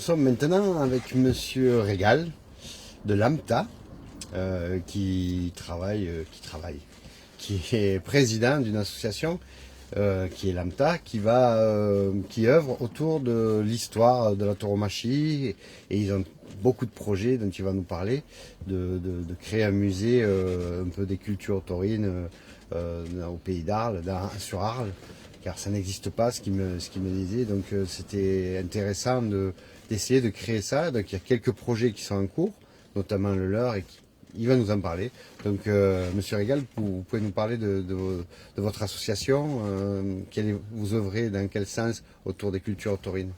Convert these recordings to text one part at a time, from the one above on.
sommes maintenant avec Monsieur Régal de l'AMTA, qui est président d'une association qui est l'AMTA, qui œuvre autour de l'histoire de la tauromachie, et ils ont beaucoup de projets dont il va nous parler, de créer un musée un peu des cultures taurines au pays d'Arles, sur Arles, car ça n'existe pas, ce qu'il me disait. Donc c'était intéressant d'essayer de créer ça. Donc il y a quelques projets qui sont en cours, notamment le leur, et il va nous en parler. Donc Monsieur Régal, vous pouvez nous parler de votre association, vous œuvrez dans quel sens autour des cultures taurines?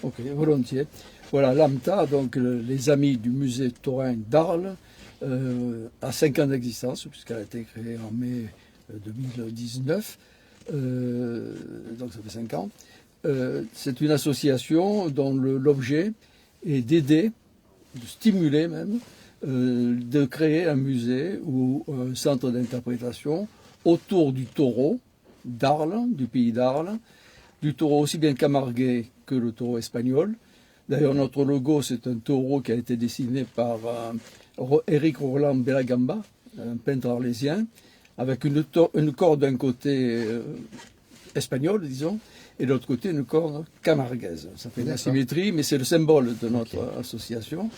Ok, volontiers. Voilà, l'AMTA, donc les Amis du Musée Taurin d'Arles, a 5 ans d'existence, puisqu'elle a été créée en mai 2019, donc ça fait 5 ans. C'est une association dont l'objet est d'aider, de stimuler même, de créer un musée ou un centre d'interprétation autour du taureau d'Arles, du pays d'Arles, du taureau aussi bien camarguais que le taureau espagnol. D'ailleurs, notre logo, c'est un taureau qui a été dessiné par Éric Roland Belagamba, un peintre arlésien, avec une corde d'un côté espagnol, disons, et de l'autre côté une corde camarguaise. Ça fait une asymétrie, mais c'est le symbole de notre association.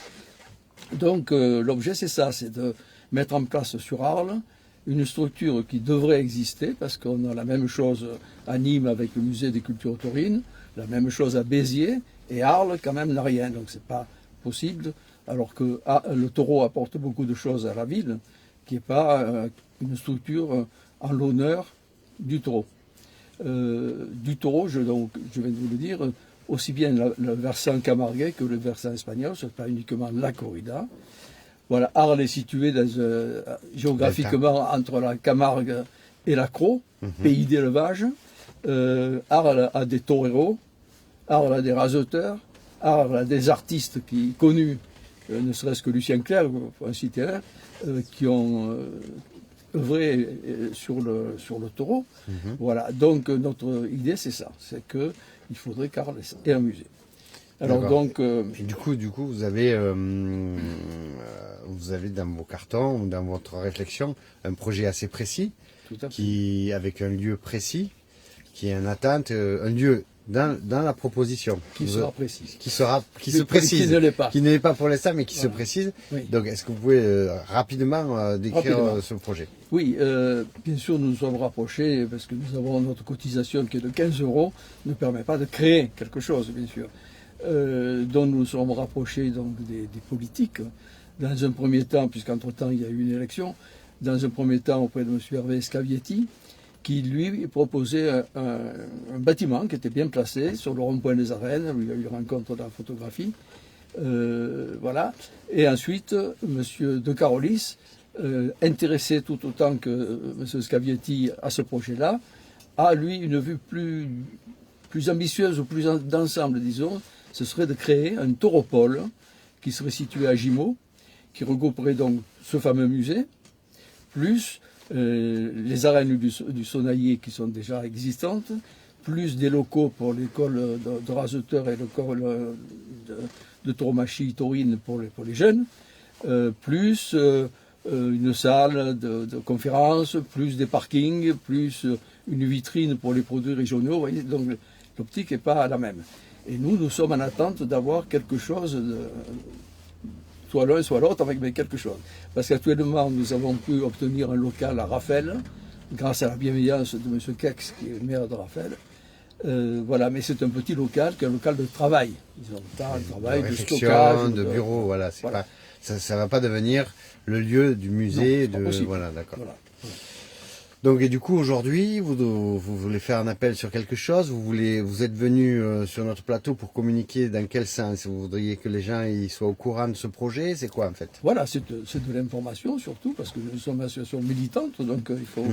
Donc l'objet, c'est ça, c'est de mettre en place sur Arles une structure qui devrait exister, parce qu'on a la même chose à Nîmes avec le musée des cultures taurines, la même chose à Béziers, et Arles quand même n'a rien, donc c'est pas possible, alors que le taureau apporte beaucoup de choses à la ville, qui n'est pas une structure en l'honneur du taureau. Du taureau, je viens de vous le dire, aussi bien le versant camarguais que le versant espagnol, ce n'est pas uniquement la corrida. Voilà, Arles est situé géographiquement entre la Camargue et la Crau, pays d'élevage. Arles a des toreros, Arles a des raseteurs, Arles a des artistes connus, ne serait-ce que Lucien Clerc, pour en citer un, qui ont œuvré sur le taureau. Voilà, donc notre idée c'est ça, c'est qu'il faudrait qu'Arles ait un musée. Alors donc, et du coup, vous avez dans vos cartons, dans votre réflexion, un projet assez précis, avec un lieu précis, qui est en attente, un lieu dans la proposition. Qui sera précise. Qui se précise. Qui ne l'est pas pour l'instant, mais qui se précise. Oui. Donc, est-ce que vous pouvez rapidement décrire ce projet? Oui, bien sûr, nous nous sommes rapprochés, parce que nous avons notre cotisation qui est de 15 €, ne permet pas de créer quelque chose, bien sûr. Dont nous nous sommes rapprochés donc, des politiques. Dans un premier temps, puisqu'entre-temps il y a eu une élection, dans un premier temps auprès de M. Hervé Scavietti, qui lui proposait un bâtiment qui était bien placé sur le rond-point des Arènes, où il y a eu rencontre de la photographie. Voilà. Et ensuite, M. De Carolis, intéressé tout autant que M. Scavietti à ce projet-là, a lui une vue plus ambitieuse ou plus d'ensemble, disons. Ce serait de créer un tauropole qui serait situé à Gimont, qui regrouperait donc ce fameux musée, plus les arènes du Sonaillé qui sont déjà existantes, plus des locaux pour l'école de raseteurs et l'école de tauromachie taurine pour les jeunes, plus une salle de conférence, plus des parkings, plus une vitrine pour les produits régionaux. Vous voyez, donc l'optique n'est pas la même. Et nous sommes en attente d'avoir quelque chose, soit l'un, soit l'autre, mais quelque chose. Parce qu'actuellement, nous avons pu obtenir un local à Raphaël, grâce à la bienveillance de M. Kex, qui est le maire de Raphaël. Voilà, mais c'est un petit local, qui est un local de travail. Ils ont un travail de stockage. De bureau, voilà. Pas, ça ne va pas devenir le lieu du musée. Voilà, d'accord. Voilà. Donc, et du coup, aujourd'hui, vous voulez faire un appel sur quelque chose, vous êtes venu sur notre plateau pour communiquer dans quel sens? Vous voudriez que les gens soient au courant de ce projet? C'est quoi, en fait? Voilà, c'est de l'information, surtout, parce que nous sommes une association militante, donc il faut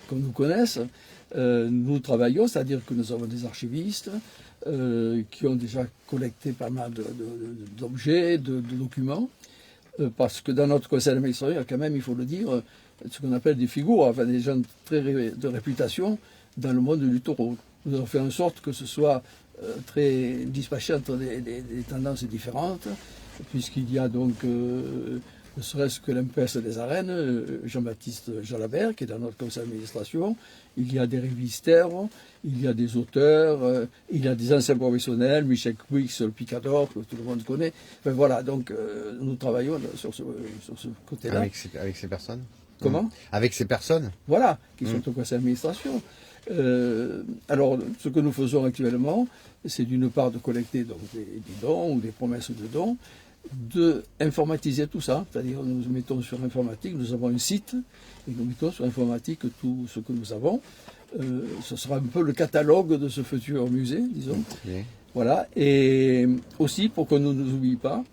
qu'on nous connaisse. Nous travaillons, c'est-à-dire que nous avons des archivistes qui ont déjà collecté pas mal d'objets, de documents, parce que dans notre conseil d'administration, il y a quand même, il faut le dire, ce qu'on appelle des figures, enfin des gens de réputation dans le monde du taureau. Nous avons fait en sorte que ce soit très dispatché entre des tendances différentes, puisqu'il y a donc, ne serait-ce que l'impesse des arènes, Jean-Baptiste Jalabert, qui est dans notre conseil d'administration, il y a des révistaires, il y a des auteurs, il y a des anciens professionnels, Michel Couix, le Picador, que tout le monde connaît. Enfin, voilà, donc nous travaillons sur ce côté-là. Avec ces personnes. Comment? Avec ces personnes. Voilà, qui sont au conseil d'administration. Alors, ce que nous faisons actuellement, c'est d'une part de collecter donc, des dons ou des promesses de dons, de informatiser tout ça, c'est-à-dire nous mettons sur informatique, nous avons un site, et nous mettons sur informatique tout ce que nous avons. Ce sera un peu le catalogue de ce futur musée, disons. Bien. Voilà, et aussi, pour qu'on ne nous oublie pas,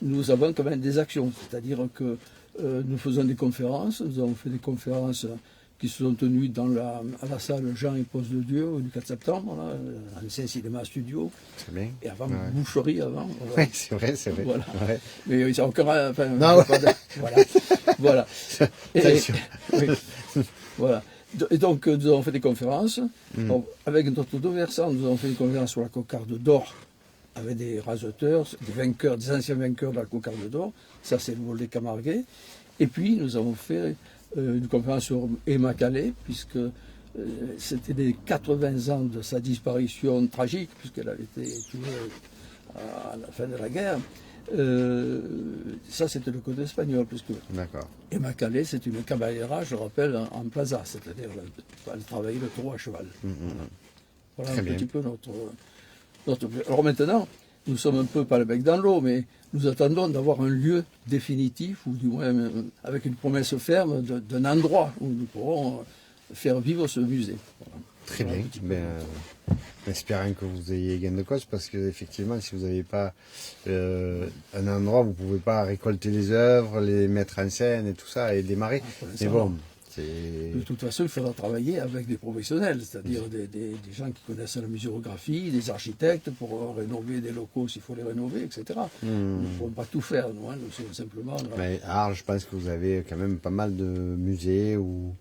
nous avons quand même des actions, c'est-à-dire que nous faisons des conférences, nous avons fait des conférences qui se sont tenues à la salle Jean et Pose de Dieu du 4 septembre, là, ancien cinéma studio. Très bien. Et avant, boucherie avant. Oui, c'est vrai, c'est vrai. Voilà. Ouais. Mais il n'y a encore un. Enfin, Non, ouais. Voilà. Voilà. Oui. Voilà. Et donc, nous avons fait des conférences. Donc, avec notre deux versants, nous avons fait une conférence sur la cocarde d'or avec des raseteurs, des anciens vainqueurs de la cocarde d'or. Ça, c'est le volet Camarguais. Et puis, nous avons fait une conférence sur Emma Calais, puisque c'était les 80 ans de sa disparition tragique, puisqu'elle avait été tuée à la fin de la guerre. Ça, c'était le côté espagnol, puisque Emma Calais, c'est une caballera, je rappelle, en plaza, c'est-à-dire elle travaillait le taureau à cheval. Voilà un petit peu notre. Alors maintenant, nous sommes un peu pas le bec dans l'eau, mais nous attendons d'avoir un lieu définitif, ou du moins avec une promesse ferme d'un endroit où nous pourrons faire vivre ce musée. Voilà. Très bien. Espérons que vous ayez gain de cause, parce qu'effectivement, si vous n'avez pas un endroit où vous ne pouvez pas récolter les œuvres, les mettre en scène et tout ça, et démarrer. Mais bon, de toute façon, il faudra travailler avec des professionnels, c'est-à-dire des gens qui connaissent la muséographie, des architectes pour rénover des locaux s'il faut les rénover, etc. Nous ne pouvons pas tout faire, nous, nous sommes simplement... Mais, alors, je pense que vous avez quand même pas mal de musées où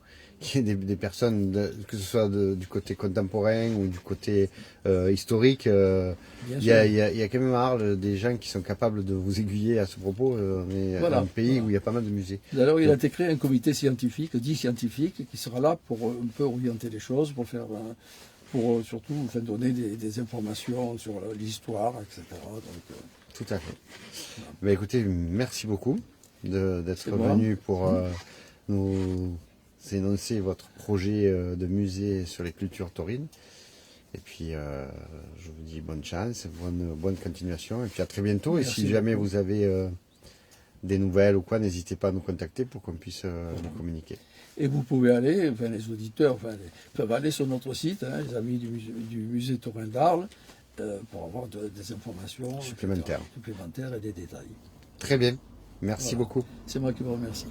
il y a des personnes, que ce soit du côté contemporain ou du côté historique, il y a quand même des gens qui sont capables de vous aiguiller à ce propos. On est un pays où il y a pas mal de musées. Alors il a été créé un comité scientifique, dit scientifique, qui sera là pour un peu orienter les choses, pour faire, pour surtout donner des informations sur l'histoire, etc. Donc, tout à fait. Voilà. Mais écoutez, merci beaucoup d'être venu pour nous énoncer votre projet de musée sur les cultures taurines. Et puis, je vous dis bonne chance, bonne continuation. Et puis à très bientôt. Merci. Et si jamais vous avez des nouvelles ou quoi, n'hésitez pas à nous contacter pour qu'on puisse nous communiquer. Et vous pouvez aller, les auditeurs peuvent aller sur notre site, les amis du musée taurin d'Arles, pour avoir des informations supplémentaires et des détails. Très bien. Merci beaucoup. C'est moi qui vous remercie.